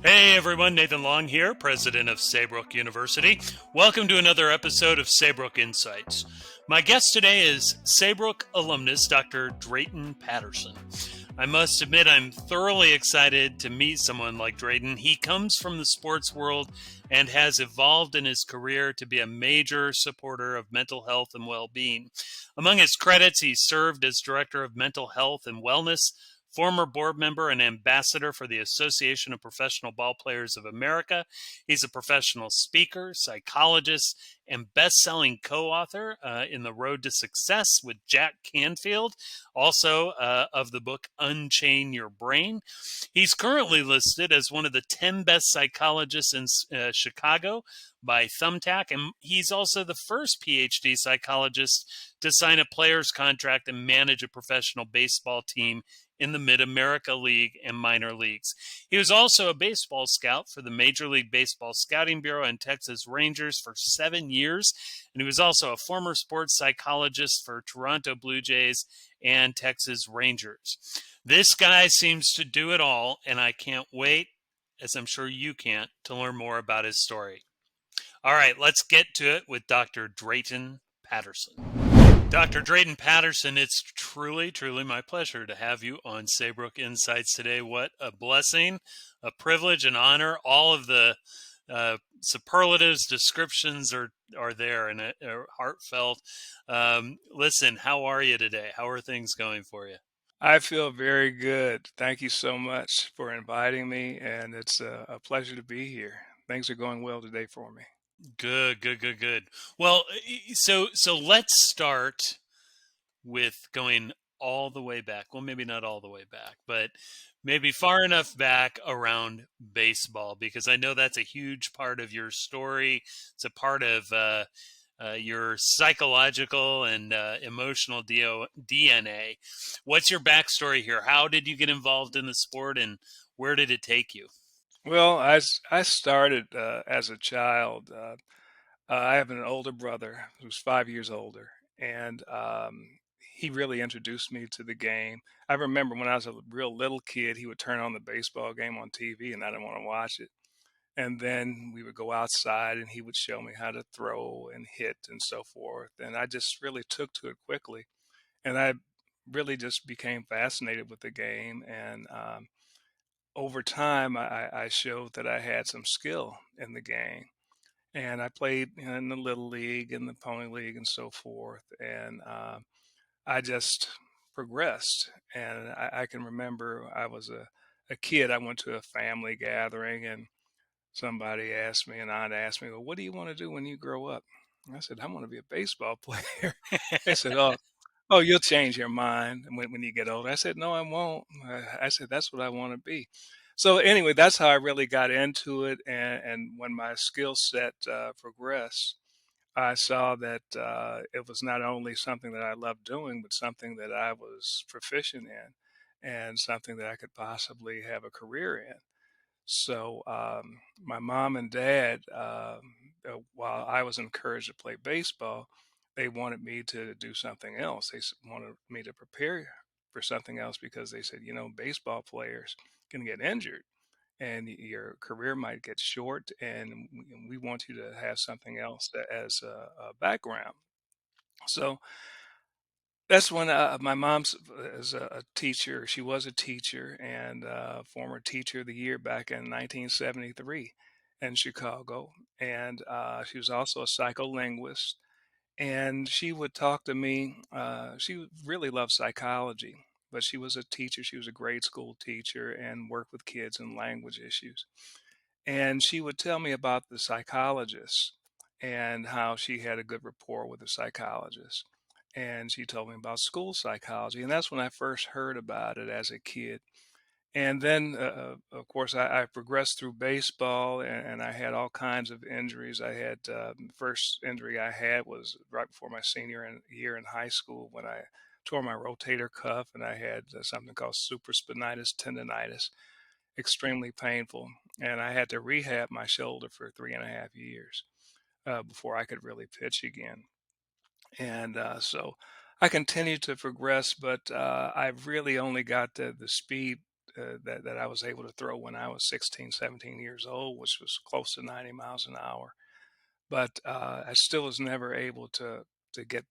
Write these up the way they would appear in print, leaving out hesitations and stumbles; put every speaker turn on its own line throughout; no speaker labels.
Hey everyone, Nathan Long here, president of Saybrook University. Welcome to another episode of Saybrook Insights. My guest today is Saybrook alumnus Dr. Drayton Patterson. I must admit, I'm thoroughly excited to meet someone like Drayton. He comes from the sports world and has evolved in his career to be a major supporter of mental health and well-being. Among his credits, he served as director of mental health and wellness, former board member and ambassador for the Association of Professional Ballplayers of America. He's a professional speaker, psychologist, and best-selling co-author in The Road to Success with Jack Canfield, also of the book Unchain Your Brain. He's currently listed as one of the 10 best psychologists in Chicago by Thumbtack, and he's also the first Ph.D. psychologist to sign a player's contract and manage a professional baseball team in the Mid-America League and minor leagues. He was also a baseball scout for the Major League Baseball Scouting Bureau and Texas Rangers for 7 years, and he was also a former sports psychologist for Toronto Blue Jays and Texas Rangers. This guy seems to do it all, and I can't wait, as I'm sure you can't, to learn more about his story. All right, let's get to it with Dr. Drayton Patterson. Dr. Drayton Patterson, it's truly, truly my pleasure to have you on Saybrook Insights today. What a blessing, a privilege, an honor. All of the superlatives, descriptions are there and are heartfelt. Listen, how are you today? How are things going for you?
I feel very good. Thank you so much for inviting me, and it's a pleasure to be here. Things are going well today for me.
Good, good, good, good. Well, so let's start with going all the way back. Well, maybe not all the way back, but maybe far enough back around baseball, because I know that's a huge part of your story. It's a part of your psychological and emotional DNA. What's your backstory here? How did you get involved in the sport, and where did it take you?
Well, I started as a child. I have an older brother who's 5 years older, and he really introduced me to the game. I remember when I was a real little kid, he would turn on the baseball game on TV, and I didn't want to watch it. And then we would go outside and he would show me how to throw and hit and so forth. And I just really took to it quickly. And I really just became fascinated with the game. And over time, I showed that I had some skill in the game. And I played in the Little League and the Pony League and so forth. And I just progressed. And I can remember I was a kid. I went to a family gathering and somebody asked me, and Aunt asked me, "Well, what do you want to do when you grow up?" And I said, "I want to be a baseball player." They said, "Oh, you'll change your mind when you get older." I said, "No, I won't." I said, "That's what I want to be." So anyway, that's how I really got into it. And when my skill set progressed, I saw that it was not only something that I loved doing, but something that I was proficient in and something that I could possibly have a career in. So my mom and dad, while I was encouraged to play baseball, they wanted me to do something else. Wanted me to prepare for something else because they said, you know, baseball players can get injured and your career might get short, and we want you to have something else as a background. So that's when my mom's is a teacher. She was a teacher and former teacher of the year back in 1973 in Chicago. And she was also a psycholinguist. And she would talk to me. She really loved psychology, but she was a teacher. She was a grade school teacher and worked with kids and language issues. And she would tell me about the psychologist and how she had a good rapport with the psychologist. And she told me about school psychology. And that's when I first heard about it as a kid. And then, of course, I progressed through baseball and I had all kinds of injuries. I had the first injury I had was right before my year in high school when I tore my rotator cuff and I had something called supraspinatus tendonitis, extremely painful. And I had to rehab my shoulder for 3.5 years before I could really pitch again. And so I continued to progress, but I really only got the speed that I was able to throw when I was 16, 17 years old, which was close to 90 miles an hour. But I still was never able to get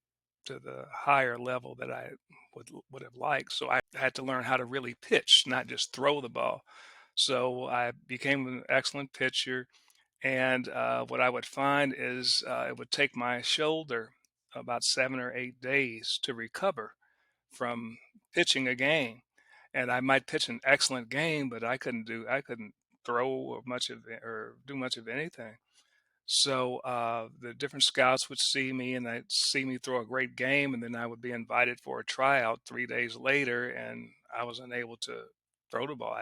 to the higher level that I would have liked. So I had to learn how to really pitch, not just throw the ball. So I became an excellent pitcher, and what I would find is it would take my shoulder about 7 or 8 days to recover from pitching a game. And I might pitch an excellent game, but I couldn't throw or much of or do much of anything. So the different scouts would see me and they'd see me throw a great game, and then I would be invited for a tryout 3 days later, and I was unable to throw the ball.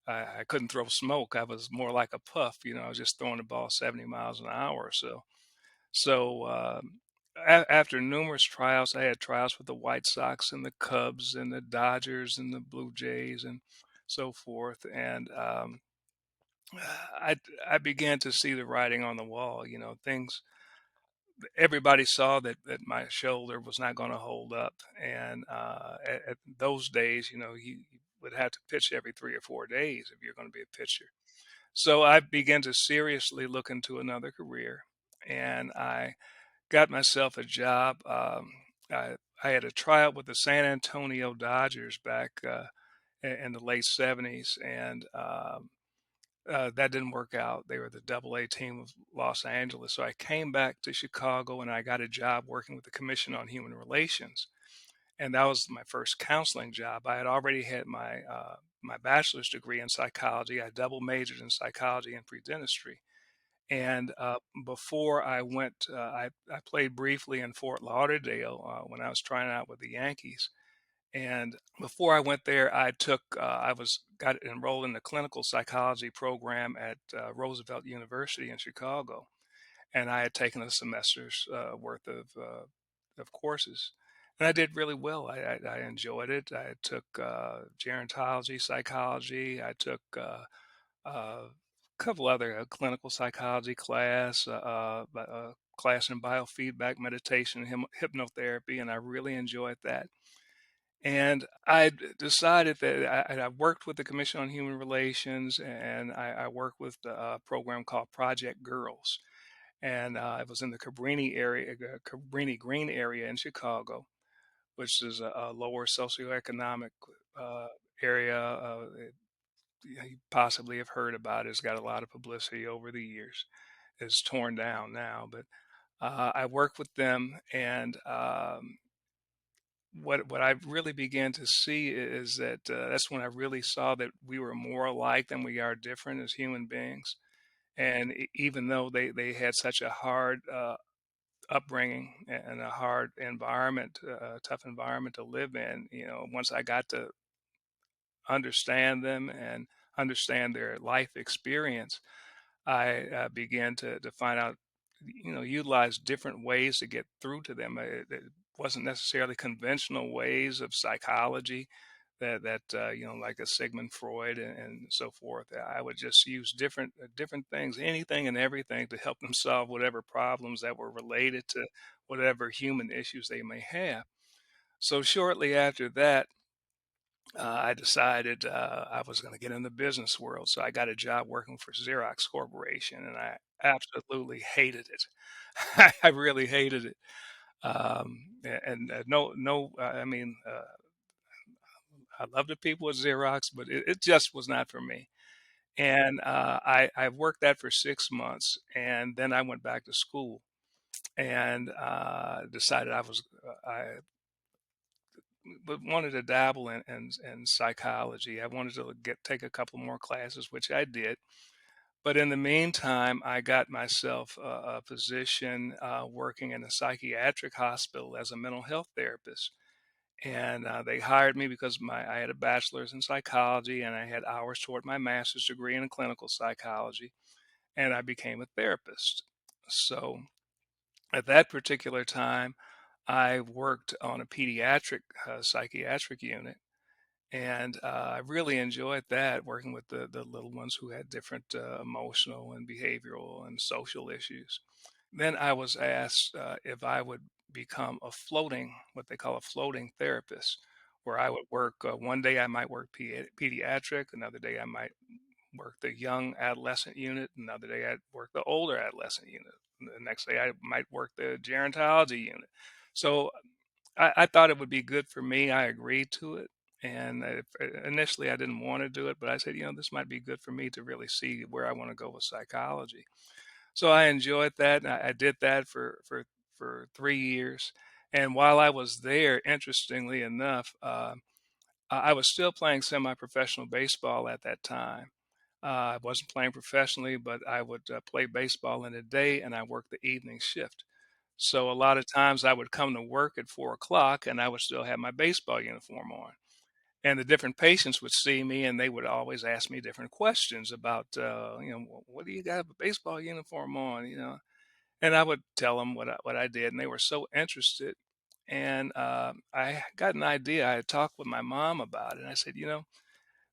I couldn't throw smoke. I was more like a puff, I was just throwing the ball 70 miles an hour or so. So after numerous tryouts, I had tryouts with the White Sox and the Cubs and the Dodgers and the Blue Jays and so forth. And I I began to see the writing on the wall. Things everybody saw that my shoulder was not going to hold up, and at those days, you would have to pitch every 3 or 4 days if you're going to be a pitcher. So I began to seriously look into another career, and I got myself a job. I had a tryout with the San Antonio Dodgers back in the late '70s, and that didn't work out. They were the Double-A team of Los Angeles. So I came back to Chicago and I got a job working with the Commission on Human Relations. And that was my first counseling job. I had already had my bachelor's degree in psychology. I double majored in psychology and pre-dentistry. And before I went, I played briefly in Fort Lauderdale when I was trying out with the Yankees. And before I went there, I got enrolled in the clinical psychology program at Roosevelt University in Chicago, and I had taken a semester's worth of courses, and I did really well. I enjoyed it. I took gerontology, psychology. I took a couple other clinical psychology class in biofeedback, meditation, hypnotherapy, and I really enjoyed that. And I decided that I worked with the Commission on Human Relations, and I worked with a program called Project Girls. And it was in the Cabrini area, Cabrini Green area in Chicago, which is a lower socioeconomic uh, area. You possibly have heard about it. It's got a lot of publicity over the years. It's torn down now, but I worked with them, and what I really began to see is that that's when I really saw that we were more alike than we are different as human beings. And even though they had such a hard upbringing and a hard environment, tough environment to live in, once I got to understand them and understand their life experience, I began to find out, utilize different ways to get through to them. It wasn't necessarily conventional ways of psychology that like a Sigmund Freud and so forth. I would just use different things, anything and everything, to help them solve whatever problems that were related to whatever human issues they may have. So shortly after that, I decided I was going to get in the business world. So I got a job working for Xerox Corporation, and I absolutely hated it. I really hated it. And no, no, I mean, I love the people at Xerox, but it just was not for me. And I worked that for 6 months, and then I went back to school and decided I wanted to dabble in psychology. I wanted to take a couple more classes, which I did. But in the meantime, I got myself a position working in a psychiatric hospital as a mental health therapist. And they hired me because I had a bachelor's in psychology and I had hours toward my master's degree in clinical psychology, and I became a therapist. So at that particular time, I worked on a pediatric psychiatric unit, and I really enjoyed that, working with the little ones who had different emotional and behavioral and social issues. Then I was asked if I would become what they call a floating therapist, where I would work. One day I might work pediatric, another day I might work the young adolescent unit, another day I'd work the older adolescent unit. The next day I might work the gerontology unit. So I thought it would be good for me. I agreed to it. And initially, I didn't want to do it, but I said, this might be good for me to really see where I want to go with psychology. So I enjoyed that. And I did that for 3 years. And while I was there, interestingly enough, I was still playing semi-professional baseball at that time. I wasn't playing professionally, but I would play baseball in the day and I worked the evening shift. So a lot of times I would come to work at 4 o'clock and I would still have my baseball uniform on. And the different patients would see me and they would always ask me different questions about, what do you got a baseball uniform on? And I would tell them what I did, and they were so interested. And I got an idea. I had talked with my mom about it, and I said,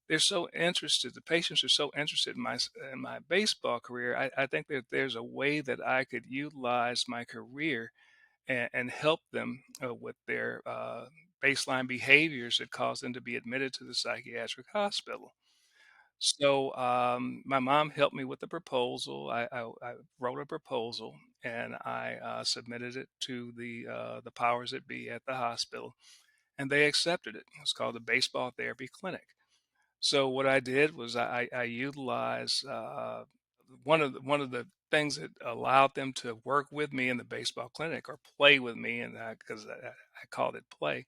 they're so interested. The patients are so interested in my baseball career. I think that there's a way that I could utilize my career and help them with their baseline behaviors that cause them to be admitted to the psychiatric hospital. So my mom helped me with the proposal. I wrote a proposal and I submitted it to the powers that be at the hospital, and they accepted it. It's called the Baseball Therapy Clinic. So what I did was I utilized one of the things that allowed them to work with me in the baseball clinic or play with me, and because I called it play,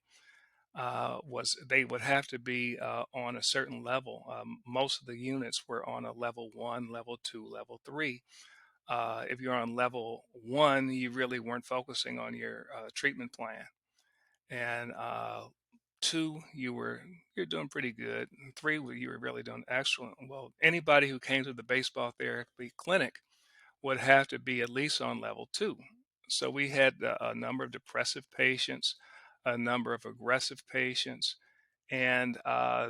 was they would have to be on a certain level. Most of the units were on a level one, level two, level three. If you're on level one, you really weren't focusing on your treatment plan, and two, you're doing pretty good. And three, well, you were really doing excellent. Well, anybody who came to the baseball therapy clinic would have to be at least on level two. So we had a number of depressive patients, a number of aggressive patients, and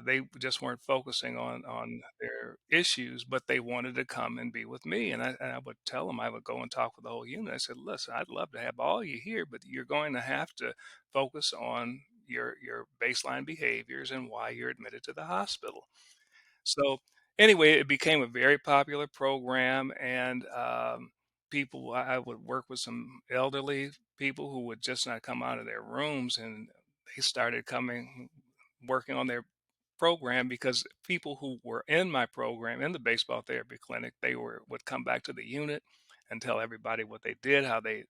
they just weren't focusing on their issues, but they wanted to come and be with me. And I would tell them, I would go and talk with the whole unit. I said, listen, I'd love to have all you here, but you're going to have to focus on your baseline behaviors and why you're admitted to the hospital. So anyway, it became a very popular program, and I would work with some elderly people who would just not come out of their rooms, and they started coming, working on their program because people who were in my program in the baseball therapy clinic, they would come back to the unit and tell everybody what they did, how they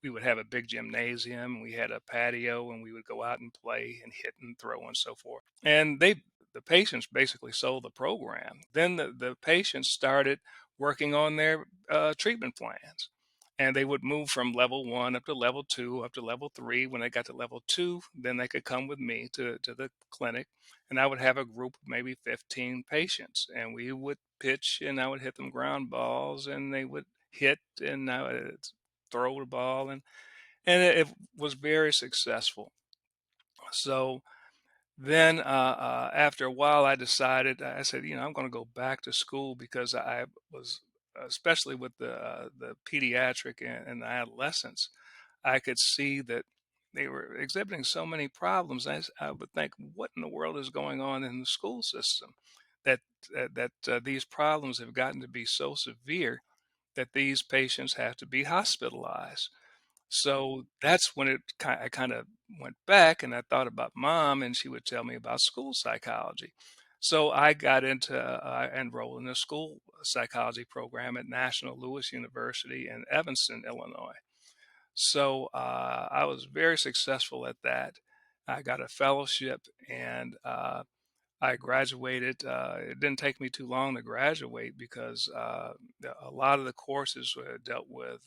we would have a big gymnasium, we had a patio, and we would go out and play and hit and throw and so forth. And the patients basically sold the program. Then the patients started working on their treatment plans. And they would move from level one up to level two, up to level three. When they got to level two, then they could come with me to the clinic, and I would have a group of maybe 15 patients, and we would pitch, and I would hit them ground balls, and they would hit, and I would throw the ball, and it was very successful. So then, after a while, I decided, I said, I'm going to go back to school because I was, especially with the pediatric and the adolescents, I could see that they were exhibiting so many problems. I would think, what in the world is going on in the school system that these problems have gotten to be so severe that these patients have to be hospitalized. So that's when I kind of went back and I thought about mom, and she would tell me about school psychology. So I got into, enrolled in a school psychology program at National Louis University in Evanston, Illinois. So I was very successful at that. I got a fellowship, and I graduated. It didn't take me too long to graduate because a lot of the courses dealt with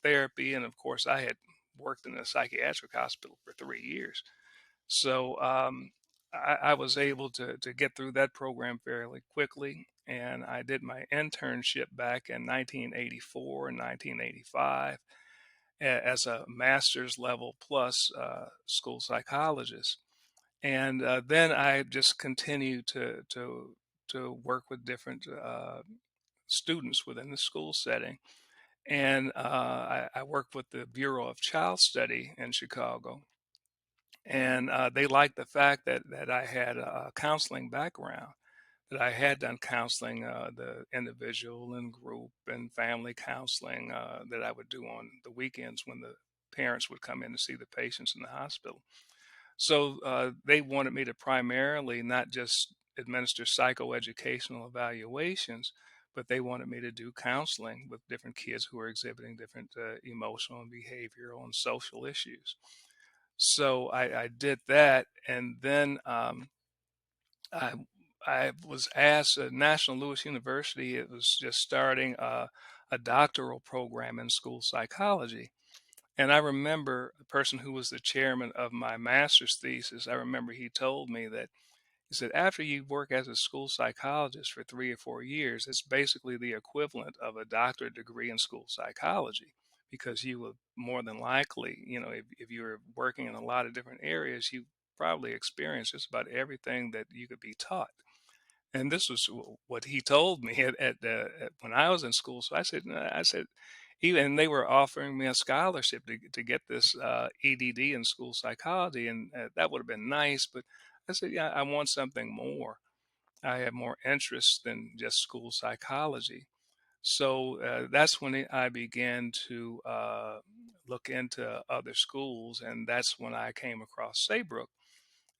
therapy, and of course, I had worked in a psychiatric hospital for 3 years. So I was able to get through that program fairly quickly, and I did my internship back in 1984 and 1985 as a master's level plus school psychologist. And then I just continued to work with different students within the school setting. And I worked with the Bureau of Child Study in Chicago. And they liked the fact that I had a counseling background, that I had done counseling, the individual and group and family counseling that I would do on the weekends when the parents would come in to see the patients in the hospital. So they wanted me to primarily not just administer psychoeducational evaluations, but they wanted me to do counseling with different kids who were exhibiting different emotional and behavioral and social issues. So I did that, and then I I was asked at National Louis University. It was just starting a doctoral program in school psychology. And I remember the person who was the chairman of my master's thesis. I remember he told me that he said, after you work as a school psychologist for 3 or 4 years, it's basically the equivalent of a doctorate degree in school psychology, because you will more than likely, if you're working in a lot of different areas, you probably experience just about everything that you could be taught. And this was what he told me when I was in school. So I said, even they were offering me a scholarship to get this EDD in school psychology, and that would have been nice. But I said, yeah, I want something more. I have more interest than just school psychology. So that's when I began to look into other schools, and that's when I came across Saybrook.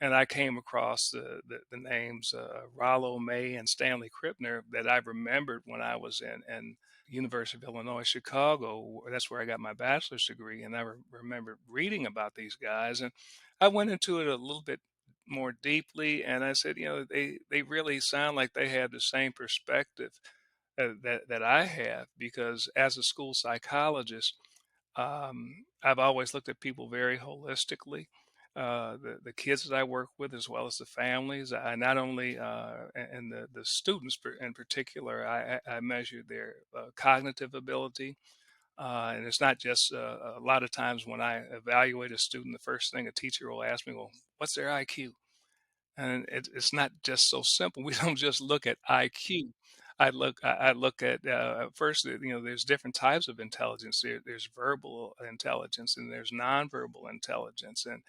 And I came across the names Rollo May and Stanley Krippner that I remembered when I was in University of Illinois, Chicago. That's where I got my bachelor's degree, and I remember reading about these guys. And I went into it a little bit more deeply, and I said, they really sound like they have the same perspective that I have, because as a school psychologist, I've always looked at people very holistically. The kids that I work with, as well as the families, I not only and the students in particular, I measure their cognitive ability, and it's not just a lot of times when I evaluate a student, the first thing a teacher will ask me, well, what's their IQ? And it's not just so simple. We don't just look at IQ. I look at first. There's different types of intelligence. There's verbal intelligence and there's nonverbal intelligence, and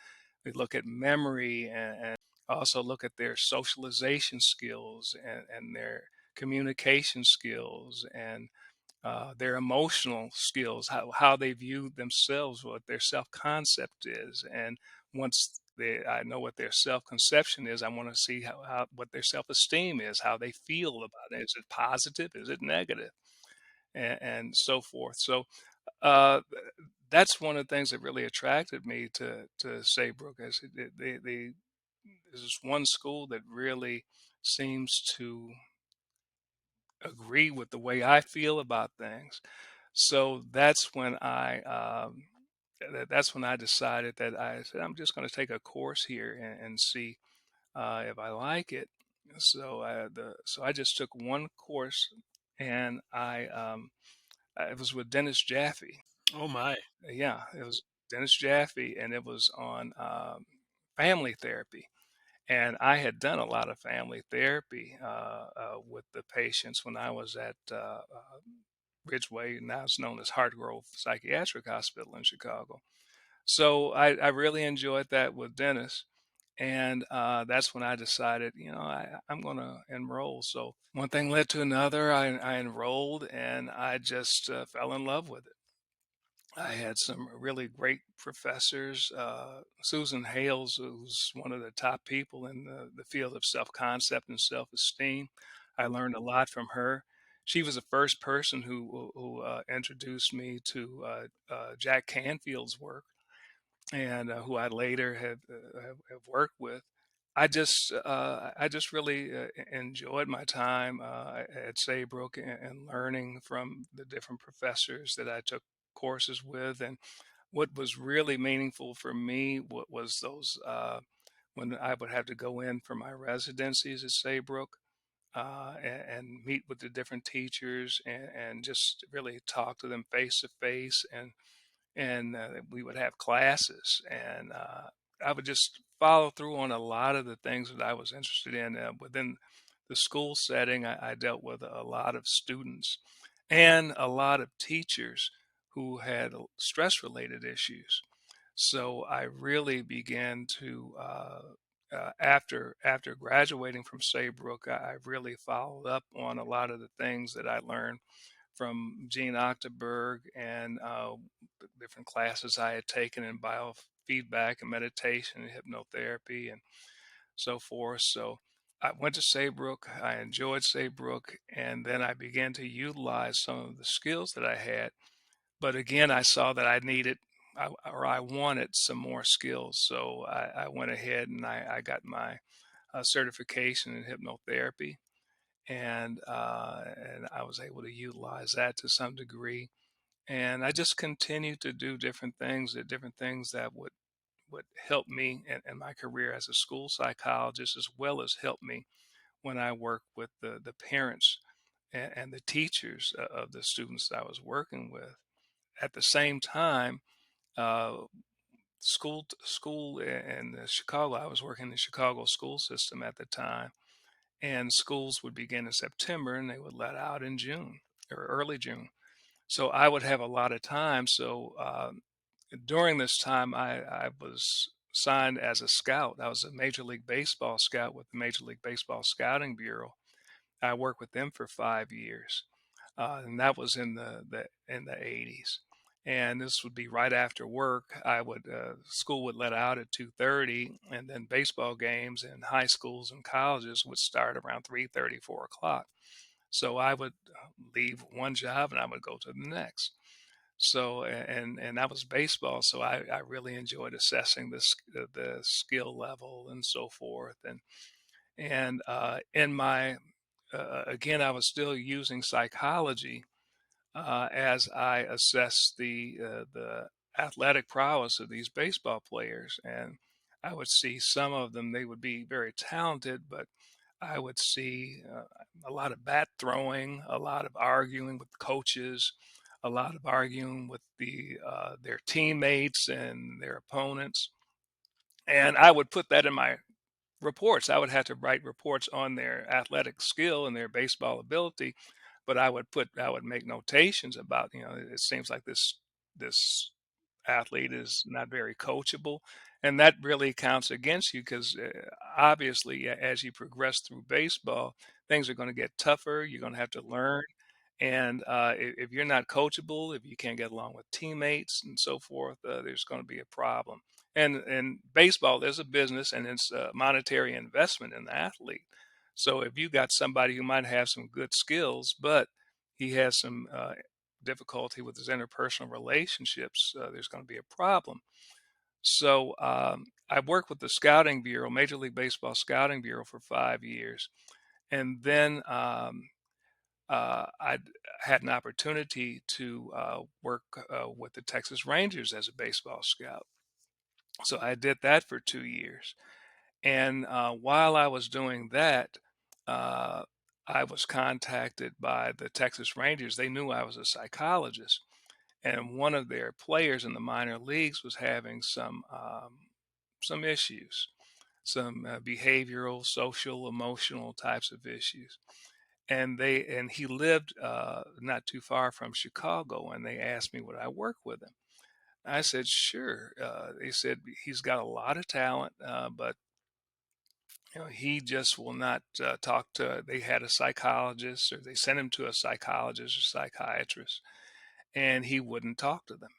we look at memory and also look at their socialization skills and their communication skills and their emotional skills, how they view themselves, what their self concept is, and once I know what their self conception is, I want to see how what their self esteem is, how they feel about it. Is it positive? Is it negative? And so forth. So uh, that's one of the things that really attracted me to Saybrook. Is this is one school that really seems to agree with the way I feel about things. So that's when I decided that I said I'm just going to take a course here and see if I like it. So I just took one course, and it was with Dennis Jaffe.
Oh my.
Yeah, it was Dennis Jaffe, and it was on family therapy. And I had done a lot of family therapy with the patients when I was at Ridgeway, now it's known as Hartgrove Psychiatric Hospital in Chicago. So I really enjoyed that with Dennis. And that's when I decided, I'm going to enroll. So one thing led to another. I enrolled, and I just fell in love with it. I had some really great professors. Susan Hales, who's one of the top people in the field of self concept and self esteem. I learned a lot from her. She was the first person who introduced me to Jack Canfield's work, and who I later have worked with. I just really enjoyed my time at Saybrook and learning from the different professors that I took courses with. And what was really meaningful for me was those when I would have to go in for my residencies at Saybrook. And meet with the different teachers and just really talk to them face to face, and we would have classes, and I would just follow through on a lot of the things that I was interested in within the school setting. I dealt with a lot of students and a lot of teachers who had stress related issues. So I really began to after graduating from Saybrook, I really followed up on a lot of the things that I learned from Gene Octoberg and different classes I had taken in biofeedback and meditation and hypnotherapy and so forth. So I went to Saybrook. I enjoyed Saybrook, and then I began to utilize some of the skills that I had. But again, I saw that I needed or I wanted some more skills. So I went ahead and I got my certification in hypnotherapy, and I was able to utilize that to some degree. And I just continued to do different things that would help me in my career as a school psychologist, as well as help me when I work with the parents and the teachers of the students I was working with. At the same time, uh, school in Chicago, I was working in the Chicago school system at the time, and schools would begin in September and they would let out in June or early June. So I would have a lot of time. So during this time, I was signed as a scout. I was a Major League Baseball scout with the Major League Baseball Scouting Bureau. I worked with them for 5 years, and that was in the 80s. And this would be right after work. I would school would let out at 2:30, and then baseball games in high schools and colleges would start around 3:30, 4 o'clock. So I would leave one job and I would go to the next. So and that was baseball. So I really enjoyed assessing the skill level and so forth. And in my again, I was still using psychology as I assessed the athletic prowess of these baseball players. And I would see some of them; they would be very talented, but I would see a lot of bat throwing, a lot of arguing with coaches, a lot of arguing with their teammates and their opponents. And I would put that in my reports. I would have to write reports on their athletic skill and their baseball ability, but I would make notations about, it seems like this athlete is not very coachable, and that really counts against you because obviously as you progress through baseball, things are going to get tougher. You're going to have to learn, and if you're not coachable, if you can't get along with teammates and so forth, there's going to be a problem. And baseball, there's a business and it's a monetary investment in the athlete. So if you got somebody who might have some good skills, but he has some difficulty with his interpersonal relationships, there's going to be a problem. So I worked with the Scouting Bureau, Major League Baseball Scouting Bureau, for 5 years, and then I had an opportunity to work with the Texas Rangers as a baseball scout. So I did that for 2 years, and while I was doing that, uh, I was contacted by the Texas Rangers. They knew I was a psychologist, and one of their players in the minor leagues was having some issues, some behavioral, social, emotional types of issues. And he lived not too far from Chicago, and they asked me would I work with him. I said sure. They said he's got a lot of talent, but he just will not talk to. They had a psychologist, or they sent him to a psychologist or psychiatrist, and he wouldn't talk to them.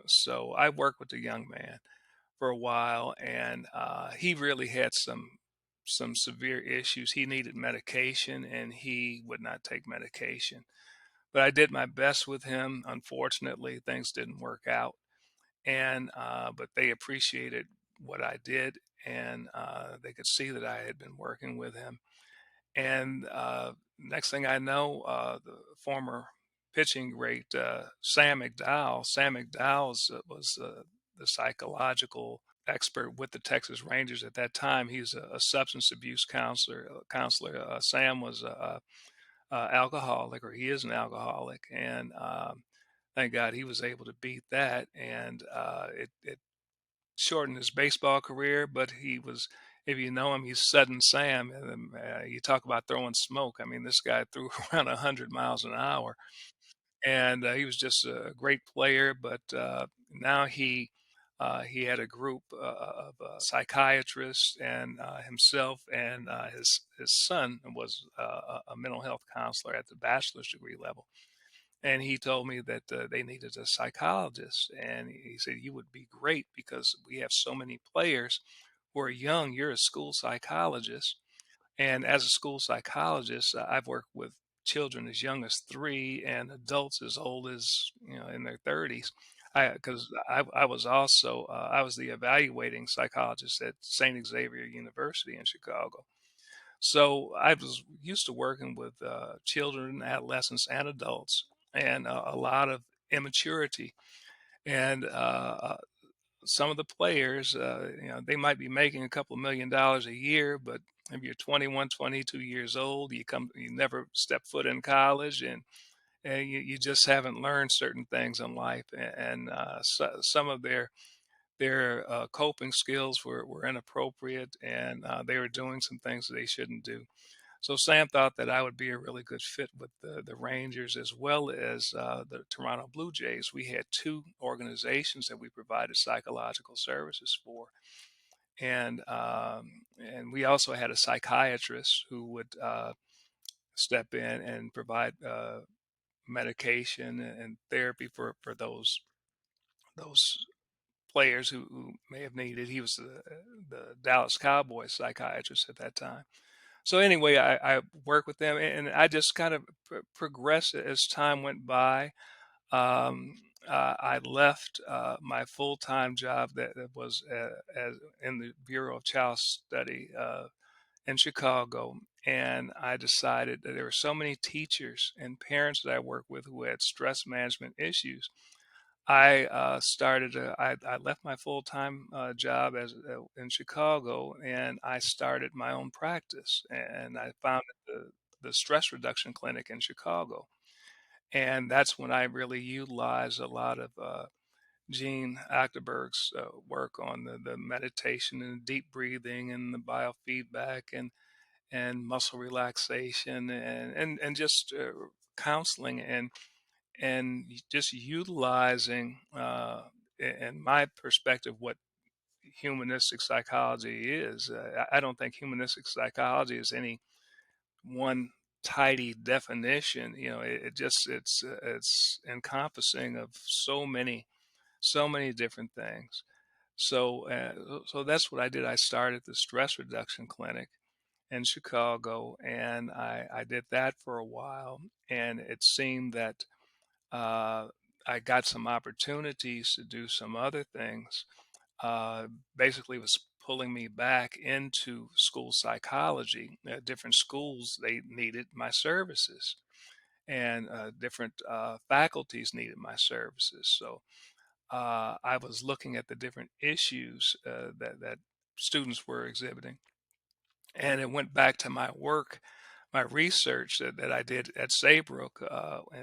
So I worked with the young man for a while, and he really had some severe issues. He needed medication, and he would not take medication. But I did my best with him. Unfortunately, things didn't work out, and but they appreciated what I did, and they could see that I had been working with him. And next thing I know, the former pitching great Sam McDowell was the psychological expert with the Texas Rangers at that time. He was a substance abuse counselor. Sam was a alcoholic, or he is an alcoholic, and thank God he was able to beat that, and it shortened his baseball career. But he was, if you know him, he's Sudden Sam. And you talk about throwing smoke. I mean, this guy threw around 100 miles an hour, and he was just a great player. But now he He had a group of psychiatrists and himself, and his son was a mental health counselor at the bachelor's degree level. And he told me that they needed a psychologist, and he said you would be great because we have so many players who are young. You're a school psychologist, and as a school psychologist, I've worked with children as young as 3 and adults as old as, in their 30s. Because I was also I was the evaluating psychologist at St. Xavier University in Chicago. So I was used to working with children, adolescents, and adults, and a lot of immaturity. And some of the players, they might be making a couple of $1 million a year, but if you're 21, 22 years old, you never step foot in college, and you just haven't learned certain things in life, and some of their coping skills were inappropriate, and they were doing some things that they shouldn't do. So Sam thought that I would be a really good fit with the Rangers as well as the Toronto Blue Jays. We had two organizations that we provided psychological services for, and we also had a psychiatrist who would step in and provide medication and therapy for those players who may have needed. He was the Dallas Cowboys psychiatrist at that time. So anyway, I worked with them, and I just kind of progressed as time went by. I left my full-time job that was as in the Bureau of Child Study in Chicago, and I decided that there were so many teachers and parents that I worked with who had stress management issues. I left my full-time job in Chicago, and I started my own practice, and I founded the stress reduction clinic in Chicago. And that's when I really utilized a lot of Gene Achterberg's work on the meditation and deep breathing and the biofeedback and muscle relaxation and just counseling and just utilizing, in my perspective, what humanistic psychology is. I don't think humanistic psychology is any one tidy definition. It's encompassing of so many different things. So that's what I did. I started the stress reduction clinic in Chicago, and I did that for a while, and it seemed that uh, I got some opportunities to do some other things. Basically, was pulling me back into school psychology. Different schools, they needed my services, and different faculties needed my services. So I was looking at the different issues that students were exhibiting, and it went back to my work, my research that I did at Saybrook,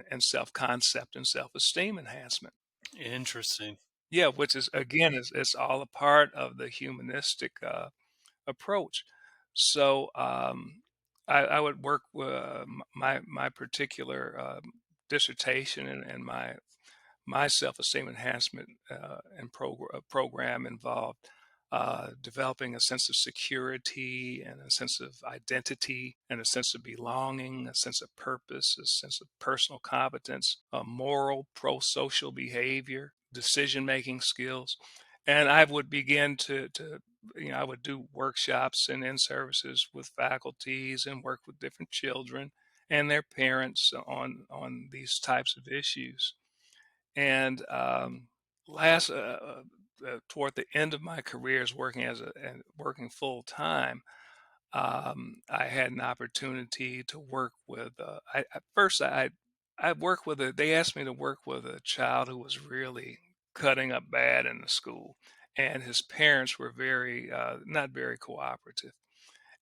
and self-concept and self-esteem enhancement.
Interesting.
Yeah, which is again is it's all a part of the humanistic approach. So I would work with my particular dissertation and my self-esteem enhancement program involved developing a sense of security and a sense of identity and a sense of belonging, a sense of purpose, a sense of personal competence, a moral, pro-social behavior, decision-making skills. And I would begin I would do workshops and in services with faculties and work with different children and their parents on these types of issues. And last toward the end of my career as working and working full time, I had an opportunity to work with. At first, I worked with a. They asked me to work with a child who was really cutting up bad in the school, and his parents were very not very cooperative.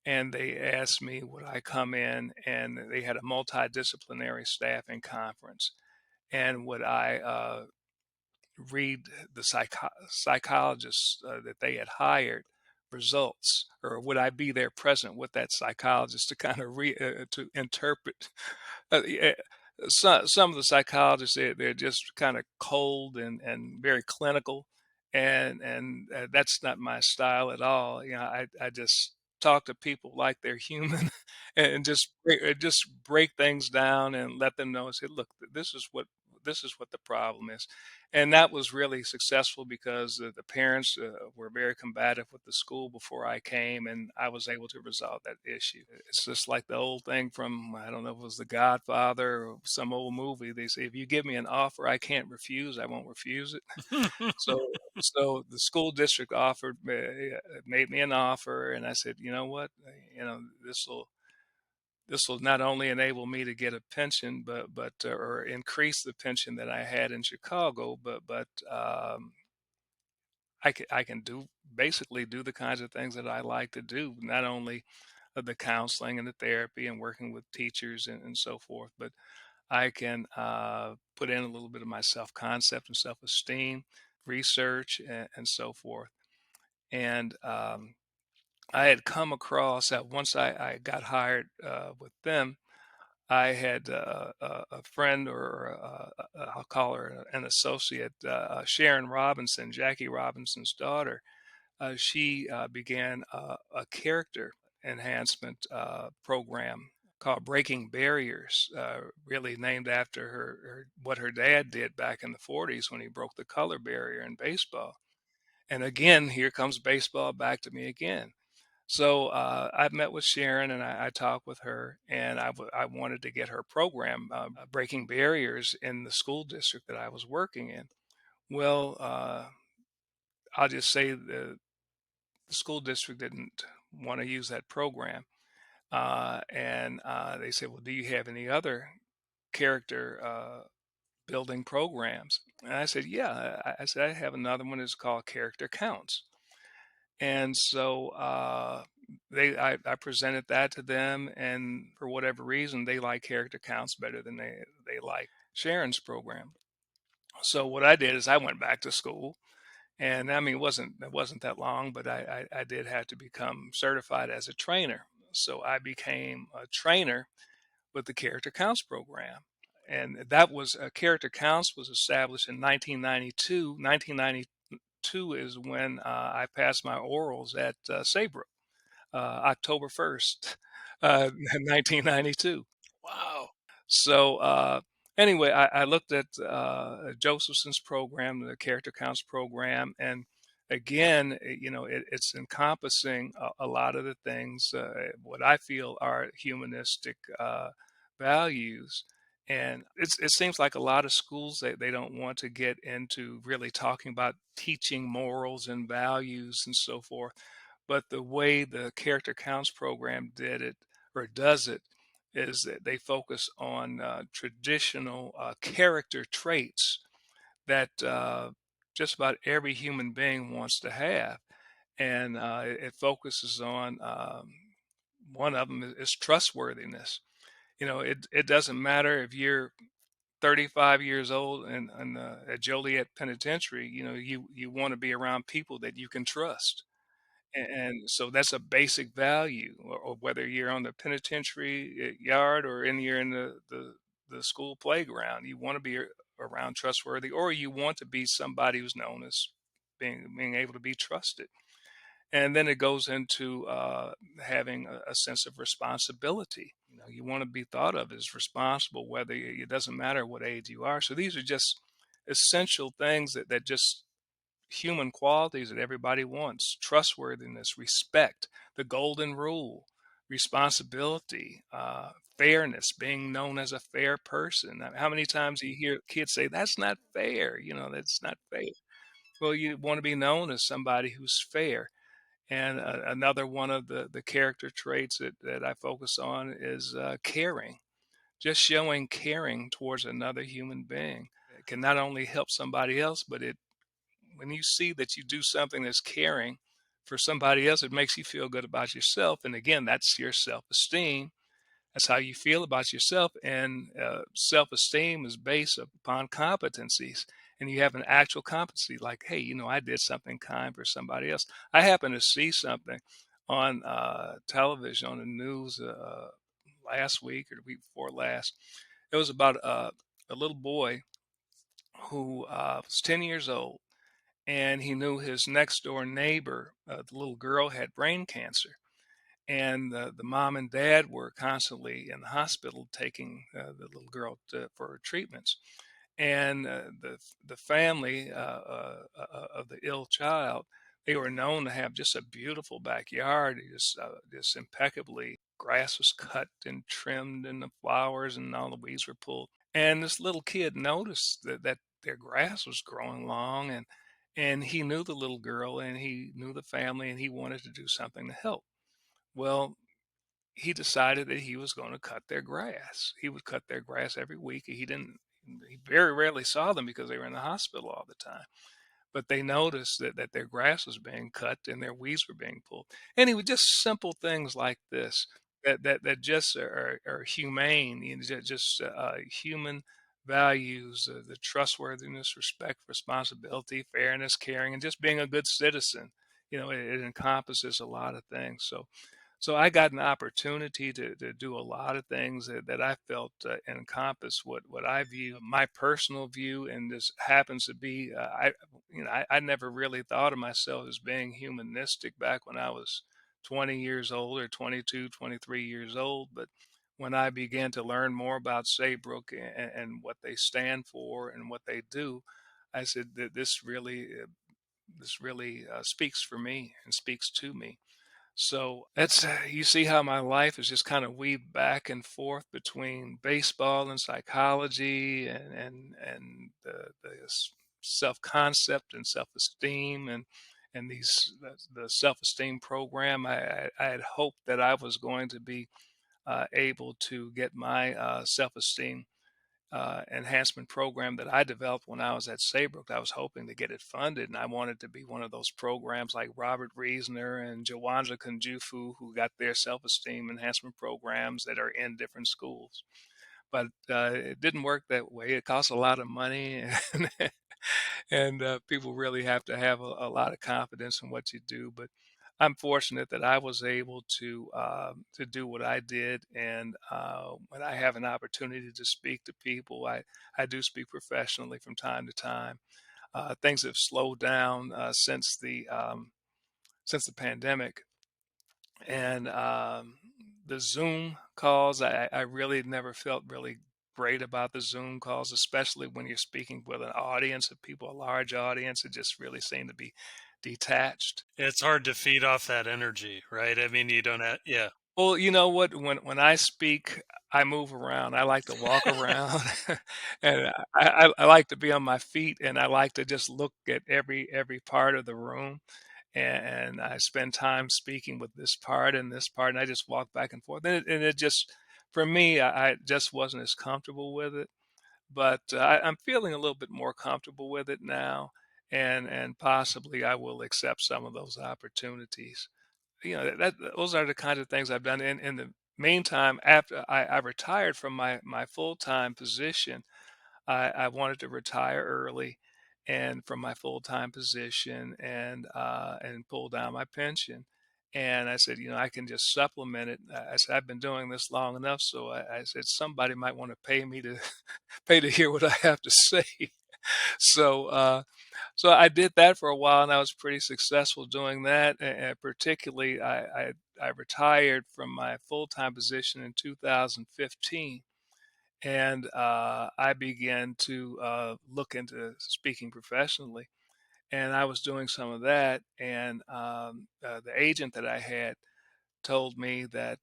And they asked me would I come in, and they had a multidisciplinary staffing conference, and would I read the psychologists that they had hired results, or would I be there present with that psychologist to kind of to interpret? Yeah, some of the psychologists they're just kind of cold and very clinical, and that's not my style at all. I just talk to people like they're human, and just break things down and let them know. Say, look, this is what the problem is, and that was really successful because the parents were very combative with the school before I came, and I was able to resolve that issue. It's just like the old thing from, I don't know if it was The Godfather or some old movie. They say, if you give me an offer I can't refuse, I won't refuse it. So the school district made me an offer, and I said, you know what, this will not only enable me to get a pension, but or increase the pension that I had in Chicago, but I can do basically do the kinds of things that I like to do, not only the counseling and the therapy and working with teachers and so forth, but I can put in a little bit of my self concept and self esteem, research, and so forth. And I had come across that once I got hired with them, I had a friend, or I'll call her an associate, Sharon Robinson, Jackie Robinson's daughter. She began a character enhancement program called Breaking Barriers, really named after what her dad did back in the 40s when he broke the color barrier in baseball. And again, here comes baseball back to me again. So I met with Sharon, and I talked with her, and I wanted to get her program, Breaking Barriers, in the school district that I was working in. Well, I'll just say the school district didn't want to use that program. And they said, well, do you have any other character building programs? And I said, yeah. I said, I have another one. It's called Character Counts. And so I presented that to them, and for whatever reason, they like Character Counts better than they like Sharon's program. So what I did is I went back to school, and I mean it wasn't that long, but I did have to become certified as a trainer. So I became a trainer with the Character Counts program, and that was Character Counts was established in 1992. 1992 is when I passed my orals at Saybrook, October 1st, 1992.
Wow.
So anyway, I looked at Josephson's program, the Character Counts program, and again, it's encompassing a lot of the things what I feel are humanistic values. And it seems like a lot of schools, they don't want to get into really talking about teaching morals and values and so forth. But the way the Character Counts program did it, or does it, is that they focus on traditional character traits that just about every human being wants to have. And it focuses on one of them is trustworthiness. It doesn't matter if you're 35 years old and at Joliet Penitentiary. You want to be around people that you can trust. And so that's a basic value, or whether you're on the penitentiary yard or you're in the school playground, you want to be around trustworthy, or you want to be somebody who's known as being able to be trusted. And then it goes into having a sense of responsibility. You want to be thought of as responsible, whether it doesn't matter what age you are. So these are just essential things that just human qualities that everybody wants: trustworthiness, respect, the golden rule, responsibility, fairness, being known as a fair person. How many times do you hear kids say, that's not fair? That's not fair. Well, you want to be known as somebody who's fair. And another one of the character traits that I focus on is caring, just showing caring towards another human being. It can not only help somebody else, but when you see that you do something that's caring for somebody else, it makes you feel good about yourself. And again, that's your self esteem. That's how you feel about yourself. And self esteem is based upon competencies. And you have an actual competency, like, hey, I did something kind for somebody else. I happened to see something on television, on the news last week or the week before last. It was about a little boy who was 10 years old, and he knew his next door neighbor, the little girl, had brain cancer, and the mom and dad were constantly in the hospital taking the little girl for her treatments. And the family of the ill child, they were known to have just a beautiful backyard, just impeccably. Grass was cut and trimmed, and the flowers and all the weeds were pulled. And this little kid noticed that their grass was growing long, and he knew the little girl, and he knew the family, and he wanted to do something to help. Well, he decided that he was going to cut their grass. He would cut their grass every week. He very rarely saw them because they were in the hospital all the time. But they noticed that their grass was being cut and their weeds were being pulled. Anyway, just simple things like this that just are humane, just human values, the trustworthiness, respect, responsibility, fairness, caring, and just being a good citizen. It encompasses a lot of things. So I got an opportunity to do a lot of things that I felt encompass what I view my personal view, and this happens to be I never really thought of myself as being humanistic back when I was 20 years old, or 22, 23 years old. But when I began to learn more about Saybrook and what they stand for and what they do, I said that this really speaks for me and speaks to me. So that's you see how my life is just kind of weaved back and forth between baseball and psychology, and the self concept and self esteem, and the self esteem program. I had hoped that I was going to be able to get my self esteem enhancement program that I developed when I was at Saybrook. I was hoping to get it funded, and I wanted to be one of those programs like Robert Reasoner and Jawanja Kunjufu, who got their self-esteem enhancement programs that are in different schools. But it didn't work that way. It costs a lot of money, and and people really have to have a lot of confidence in what you do. But I'm fortunate that I was able to do what I did, and when I have an opportunity to speak to people, I do speak professionally from time to time. Things have slowed down since the pandemic, and the Zoom calls. I really never felt really great about the Zoom calls, especially when you're speaking with an audience of people, a large audience. It just really seemed to be detached.
It's hard to feed off that energy, right? I mean, you don't have, yeah.
Well, you know what? When I speak, I move around. I like to walk around, and I like to be on my feet, and I like to just look at every part of the room. And I spend time speaking with this part and this part, and I just walk back and forth. And it just, for me, I just wasn't as comfortable with it. But I'm feeling a little bit more comfortable with it now, and possibly I will accept some of those opportunities. Those are the kinds of things I've done. In the meantime, after I retired from my full time position, I wanted to retire early, and from my full time position, and pull down my pension. And I said, I can just supplement it. I said, I've been doing this long enough, so I said somebody might want to pay me to pay to hear what I have to say. So so I did that for a while, and I was pretty successful doing that. And particularly, I retired from my full time position in 2015, and I began to look into speaking professionally. And I was doing some of that, and the agent that I had told me that.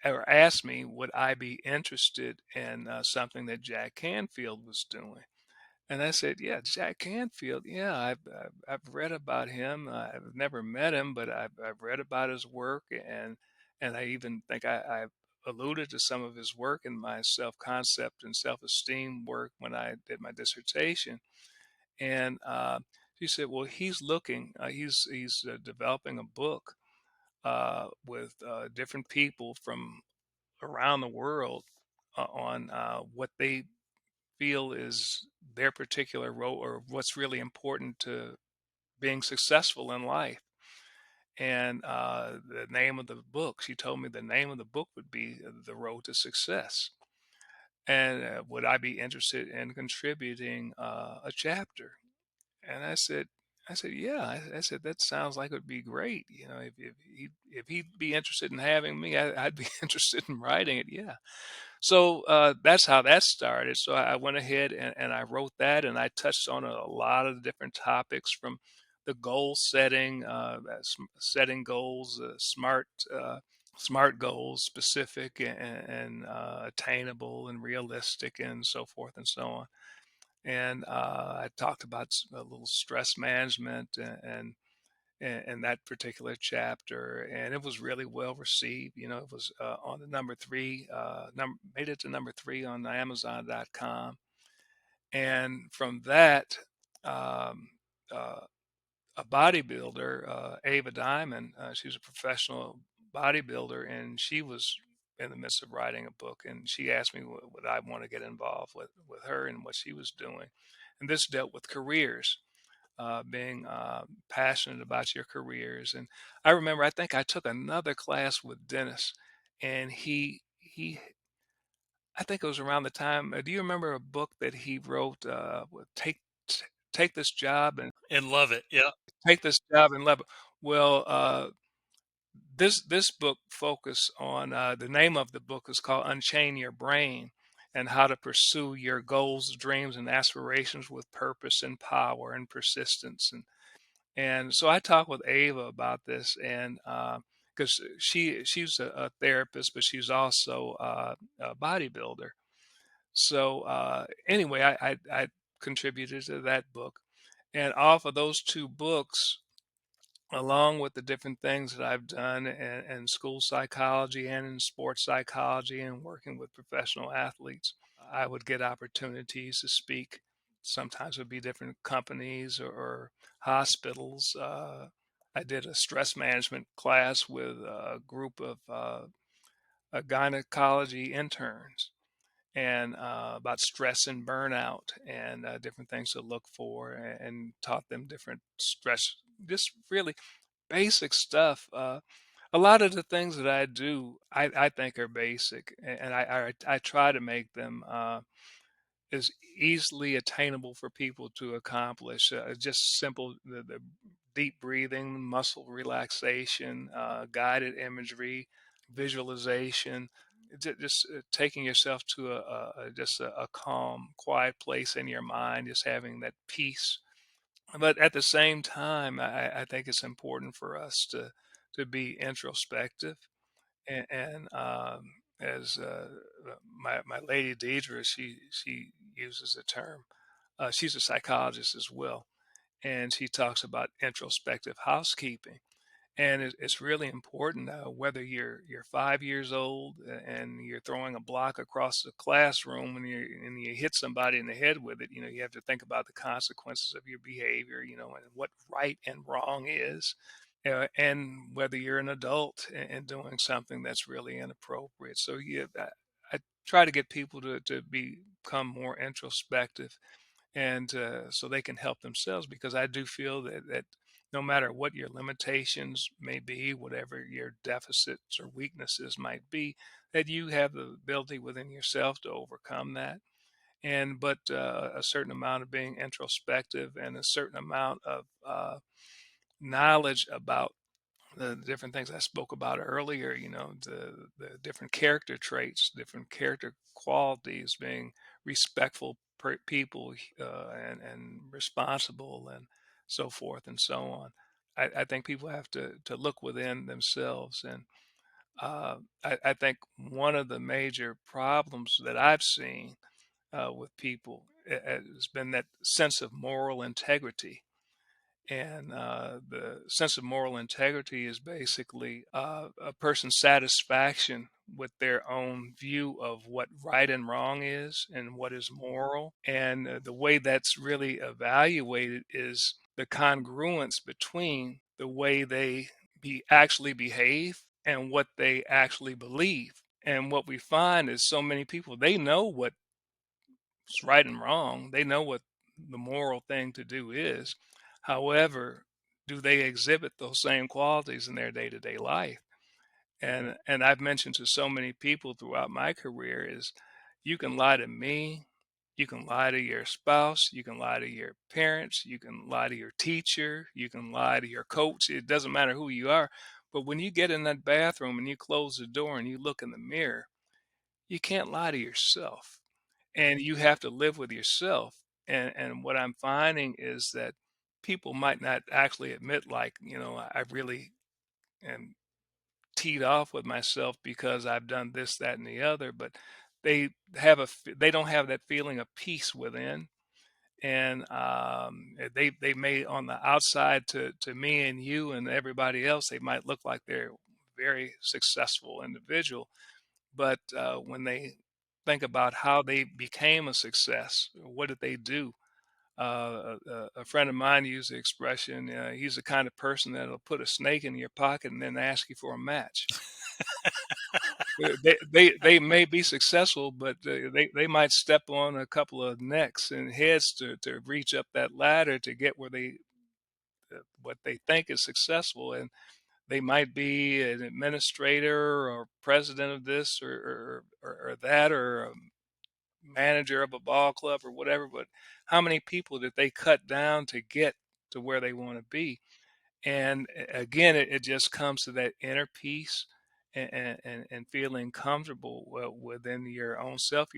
Or asked me, would I be interested in something that Jack Canfield was doing? And I said, "Yeah, Jack Canfield. Yeah, I've read about him. I've never met him, but I've read about his work, and I even think I've alluded to some of his work in my self concept and self esteem work when I did my dissertation." And she said, "Well, he's looking. He's developing a book with different people from around the world on what they feel is their particular role, or what's really important to being successful in life." And the name of the book, she told me the name of the book would be The Road to Success. And would I be interested in contributing a chapter? And I said, yeah. I said, that sounds like it would be great. You know, if he'd be interested in having me, I'd be interested in writing it. Yeah. So that's how that started. So I went ahead and I wrote that, and I touched on a lot of the different topics from the goal setting, setting goals, smart goals, specific and attainable and realistic, and so forth and so on. And I talked about a little stress management and that particular chapter, and it was really well received. You know, it was on the number three, made it to number three on Amazon.com, and from that, um, uh, a bodybuilder, Ava Diamond, she's a professional bodybuilder, and she was in the midst of writing a book, and she asked me would I want to get involved with her and what she was doing, and this dealt with careers, being passionate about your careers. And I remember, I think I took another class with Dennis, and I think it was around the time. Do you remember a book that he wrote? Take this job and
And love it. Yeah.
take this job and love it. Well, this book focused on the name of the book is called Unchain Your Brain, and how to pursue your goals, dreams, and aspirations with purpose and power and persistence. And so I talked with Ava about this, and because she's a therapist, but she's also a bodybuilder. So anyway, I contributed to that book, and off of those two books, along with the different things that I've done in school psychology and in sports psychology and working with professional athletes, I would get opportunities to speak. Sometimes it would be different companies or hospitals. I did a stress management class with a group of gynecology interns, and about stress and burnout, and different things to look for, and taught them different stress, just really basic stuff. A lot of the things that I do, I think are basic, and I try to make them is easily attainable for people to accomplish. Just simple, the deep breathing, muscle relaxation, guided imagery, visualization, just taking yourself to just a calm, quiet place in your mind, just having that peace. But at the same time, I think it's important for us to be introspective, and as my lady Deidre, she uses the term. She's a psychologist as well, and she talks about introspective housekeeping. And it's really important, whether you're 5 years old and you're throwing a block across the classroom and you hit somebody in the head with it. You know, you have to think about the consequences of your behavior. You know, and what right and wrong is, and whether you're an adult and doing something that's really inappropriate. So yeah, I try to get people to become more introspective, and so they can help themselves, because I do feel that no matter what your limitations may be, whatever your deficits or weaknesses might be, that you have the ability within yourself to overcome that. And but a certain amount of being introspective and a certain amount of knowledge about the different things I spoke about earlier, you know, the different character traits, different character qualities, being respectful people, and responsible, and so forth and so on. I think people have to look within themselves, and I think one of the major problems that I've seen with people has been that sense of moral integrity. And the sense of moral integrity is basically a person's satisfaction with their own view of what right and wrong is and what is moral. And the way that's really evaluated is the congruence between the way they actually behave and what they actually believe. And what we find is so many people, they know what's right and wrong. They know what the moral thing to do is. However, do they exhibit those same qualities in their day-to-day life? And I've mentioned to so many people throughout my career is, you can lie to me, You can lie to your spouse, you can lie to your parents, you can lie to your teacher, you can lie to your coach. It doesn't matter who you are. But when you get in that bathroom and you close the door and you look in the mirror, you can't lie to yourself. And you have to live with yourself. And what I'm finding is that people might not actually admit, like, I really am teed off with myself because I've done this, that, and the other, but they don't have that feeling of peace within. And they may, on the outside, to me and you and everybody else, they might look like they're very successful individual, but when they think about how they became a success, what did they do? A friend of mine used the expression, he's the kind of person that'll put a snake in your pocket and then ask you for a match. They may be successful, but they might step on a couple of necks and heads to reach up that ladder to get where they what they think is successful, and they might be an administrator or president of this or that, or a manager of a ball club or whatever. But how many people did they cut down to get to where they want to be? And again, it just comes to that inner peace and feeling comfortable within your own self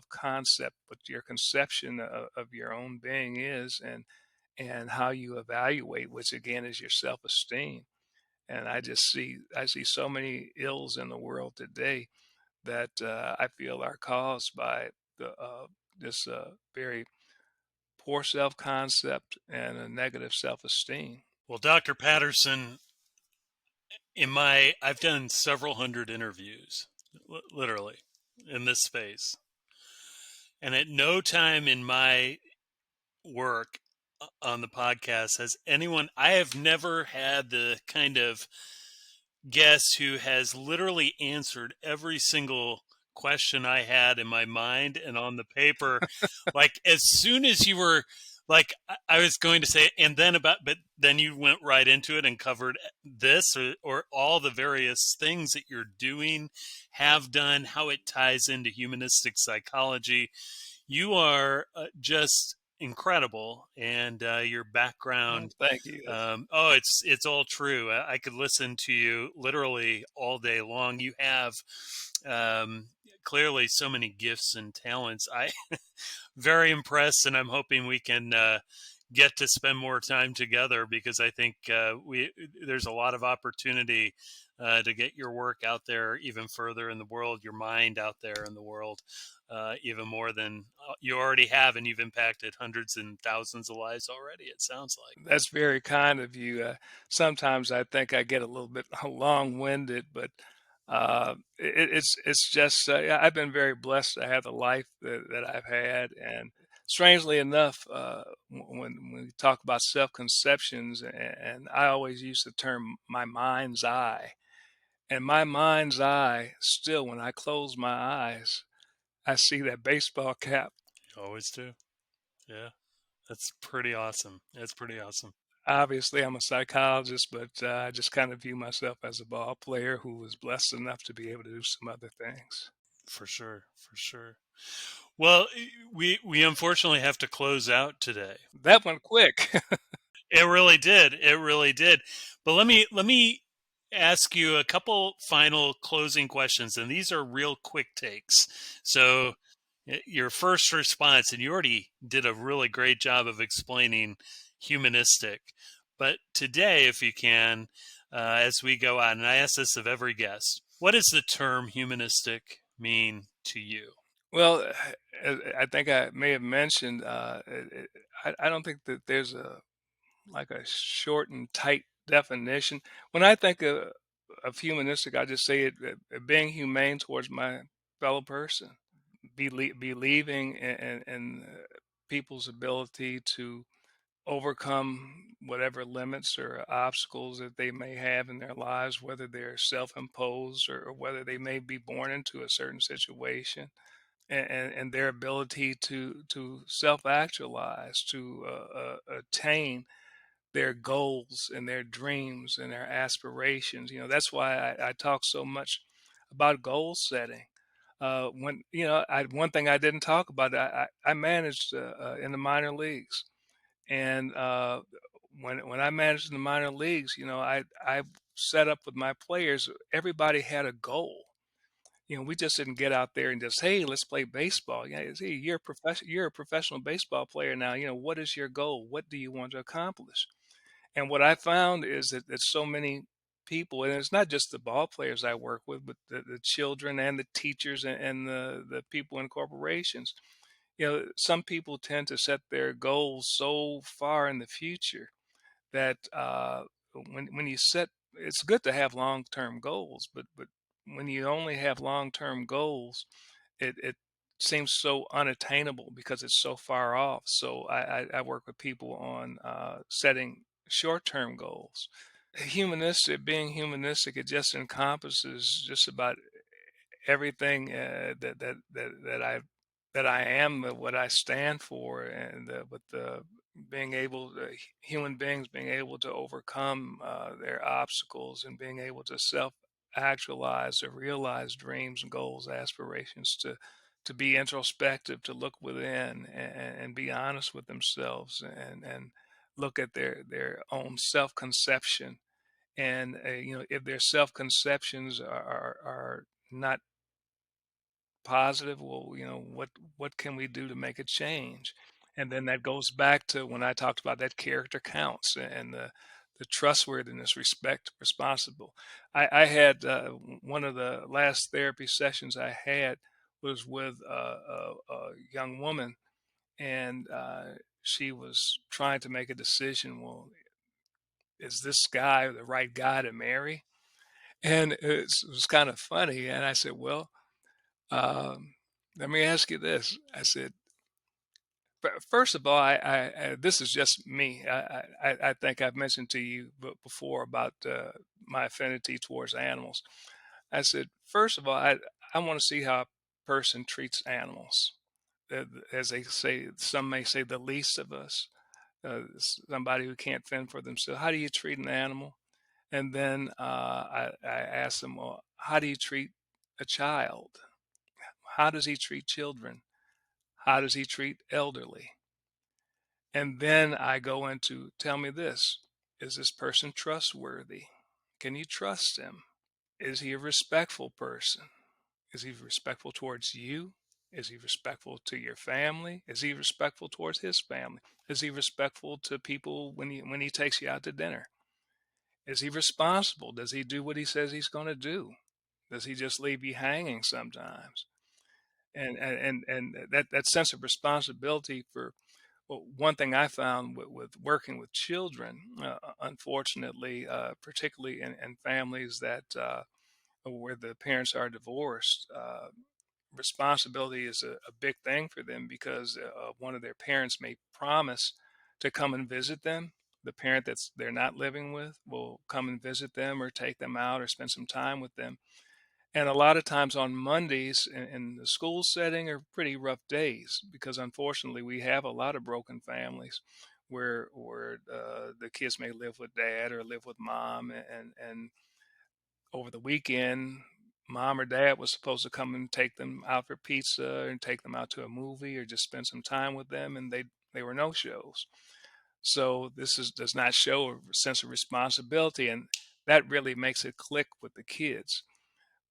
concept, what your conception of your own being is, and how you evaluate, which again is your self esteem. And I see so many ills in the world today that I feel are caused by this very poor self concept and a negative self esteem.
Well, Dr. Patterson, I've done several hundred interviews, literally, in this space. And at no time in my work on the podcast has I have never had the kind of guest who has literally answered every single question I had in my mind and on the paper. Like, as soon as you were like, I was going to say, and then but then you went right into it and covered this, or all the various things that you're doing, have done, how it ties into humanistic psychology. You are just incredible, and your
Oh,
background,
thank you.
oh, it's all true. I could listen to you literally all day long. You have um, clearly so many gifts and talents. I very impressed, and I'm hoping we can get to spend more time together, because I think we there's a lot of opportunity to get your work out there even further in the world, your mind out there in the world, even more than you already have, and you've impacted hundreds and thousands of lives already, it sounds like.
That's very kind of you. Sometimes I think I get a little bit long-winded, but it's just yeah, I've been very blessed to have the life that I've had. And strangely enough, when we talk about self-conceptions, and I always use the term "my mind's eye," and my mind's eye still, when I close my eyes, I see that baseball cap.
You always do. Yeah, that's pretty awesome. That's pretty awesome.
Obviously, I'm a psychologist, but I just kind of view myself as a ball player who was blessed enough to be able to do some other things.
For sure, for sure. Well, we unfortunately have to close out today.
That went quick.
It really did. It really did. But let me ask you a couple final closing questions, and these are real quick takes. So your first response, and you already did a really great job of explaining humanistic. But today, if you can, as we go on, and I ask this of every guest, what does the term humanistic mean to you?
Well, I think I may have mentioned, I don't think that there's a short and tight definition. When I think of humanistic, I just say being humane towards my fellow person, believing in people's ability to overcome whatever limits or obstacles that they may have in their lives, whether they're self-imposed or whether they may be born into a certain situation, and their ability to self-actualize, to attain their goals and their dreams and their aspirations. That's why I talk so much about goal setting. When one thing I didn't talk about, I managed in the minor leagues, and when I managed in the minor leagues, I set up with my players. Everybody had a goal. We just didn't get out there and just, hey, let's play baseball. Yeah, see, you're a professional baseball player now. What is your goal? What do you want to accomplish? And what I found is that so many people, and it's not just the ball players I work with, but the children and the teachers and the people in corporations. Some people tend to set their goals so far in the future that when you set, it's good to have long term goals, but when you only have long term goals, it seems so unattainable because it's so far off. So I work with people on setting short term goals. Being humanistic, it just encompasses just about everything that I am, what I stand for, and with the being able to, human beings being able to overcome their obstacles and being able to self actualize or realize dreams and goals, aspirations, to be introspective, to look within and be honest with themselves and look at their own self conception. And if their self conceptions are not positive, well, what can we do to make a change? And then that goes back to when I talked about that character counts and the trustworthiness, respect, responsible. I had one of the last therapy sessions I had was with a young woman, and she was trying to make a decision. Well, is this guy the right guy to marry? And it was kind of funny. And I said, well, um, let me ask you this. I said, first of all, this is just me. I think I've mentioned to you before about my affinity towards animals. I said, first of all, I want to see how a person treats animals. As they say, some may say the least of us, somebody who can't fend for themselves. How do you treat an animal? And then I asked them, well, how do you treat a child? How does he treat children? How does he treat elderly? And then I go into, tell me this, is this person trustworthy? Can you trust him? Is he a respectful person? Is he respectful towards you? Is he respectful to your family? Is he respectful towards his family? Is he respectful to people when he takes you out to dinner? Is he responsible? Does he do what he says he's going to do? Does he just leave you hanging sometimes? And that sense of responsibility for, well, one thing I found with working with children, unfortunately, particularly in families that where the parents are divorced, responsibility is a big thing for them because one of their parents may promise to come and visit them. The parent that's they're not living with will come and visit them or take them out or spend some time with them. And a lot of times on Mondays in the school setting are pretty rough days because unfortunately we have a lot of broken families where the kids may live with dad or live with mom, and over the weekend mom or dad was supposed to come and take them out for pizza and take them out to a movie or just spend some time with them, and they were no shows. So does not show a sense of responsibility, and that really makes it click with the kids.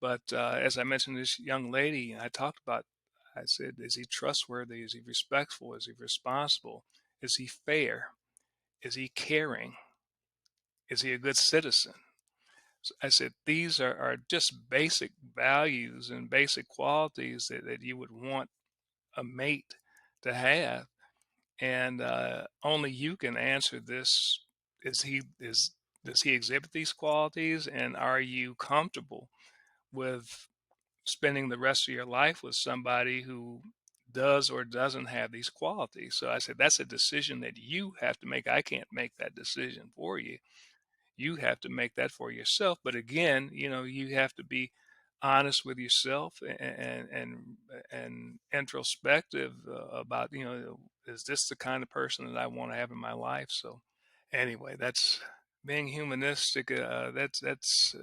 But as I mentioned, this young lady, I talked about, I said, is he trustworthy? Is he respectful? Is he responsible? Is he fair? Is he caring? Is he a good citizen? So I said, these are just basic values and basic qualities that you would want a mate to have. And only you can answer this. Is does he exhibit these qualities? And are you comfortable with spending the rest of your life with somebody who does or doesn't have these qualities? So I said, that's a decision that you have to make. I can't make that decision for you. You have to make that for yourself. But again, you have to be honest with yourself and introspective about, is this the kind of person that I want to have in my life? So anyway, that's being humanistic. That's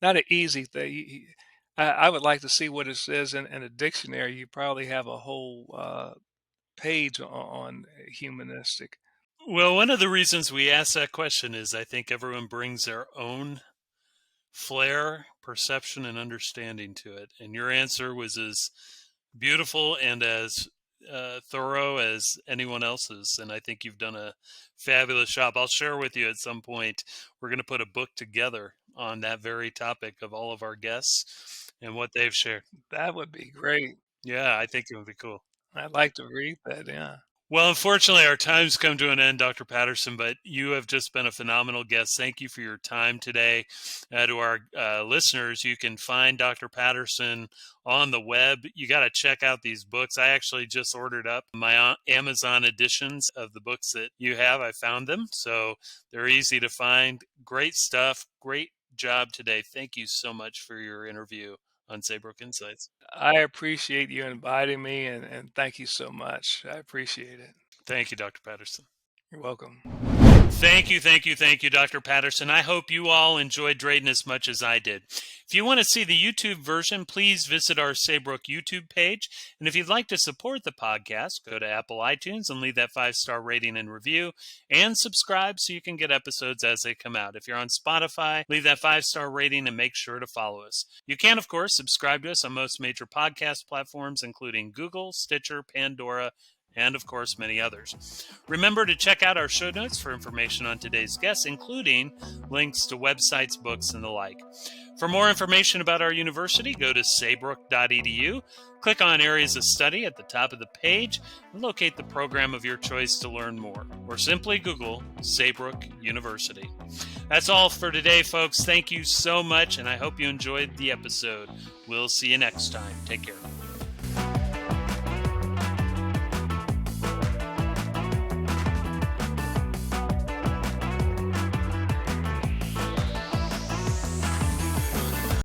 not an easy thing. I would like to see what it says in a dictionary. You probably have a whole page on humanistic.
Well, one of the reasons we ask that question is I think everyone brings their own flair, perception, and understanding to it. And your answer was as beautiful and as thorough as anyone else's. And I think you've done a fabulous job. I'll share with you at some point. We're going to put a book together on that very topic of all of our guests and what they've shared.
That would be great.
Yeah, I think it would be cool.
I'd like to read that. Yeah.
Well, unfortunately, our time's come to an end, Dr. Patterson, but you have just been a phenomenal guest. Thank you for your time today. To our listeners, you can find Dr. Patterson on the web. You got to check out these books. I actually just ordered up my Amazon editions of the books that you have. I found them, so they're easy to find. Great stuff. Great job today. Thank you so much for your interview on Saybrook Insights.
I appreciate you inviting me, and thank you so much. I appreciate it.
Thank you, Dr. Patterson.
You're welcome.
Thank you, Dr. Patterson. I hope you all enjoyed Drayton as much as I did. If you want to see the YouTube version, please visit our Saybrook YouTube page. And if you'd like to support the podcast, go to Apple iTunes and leave that 5-star rating and review, and subscribe so you can get episodes as they come out. If you're on Spotify, leave that 5-star rating and make sure to follow us. You can, of course, subscribe to us on most major podcast platforms, including Google, Stitcher, Pandora, and of course many others. Remember to check out our show notes for information on today's guests, including links to websites, books, and the like. For more information about our university, go to saybrook.edu, click on Areas of Study at the top of the page, and locate the program of your choice to learn more, or simply Google Saybrook University. That's all for today, folks. Thank you so much, and I hope you enjoyed the episode. We'll see you next time. Take care.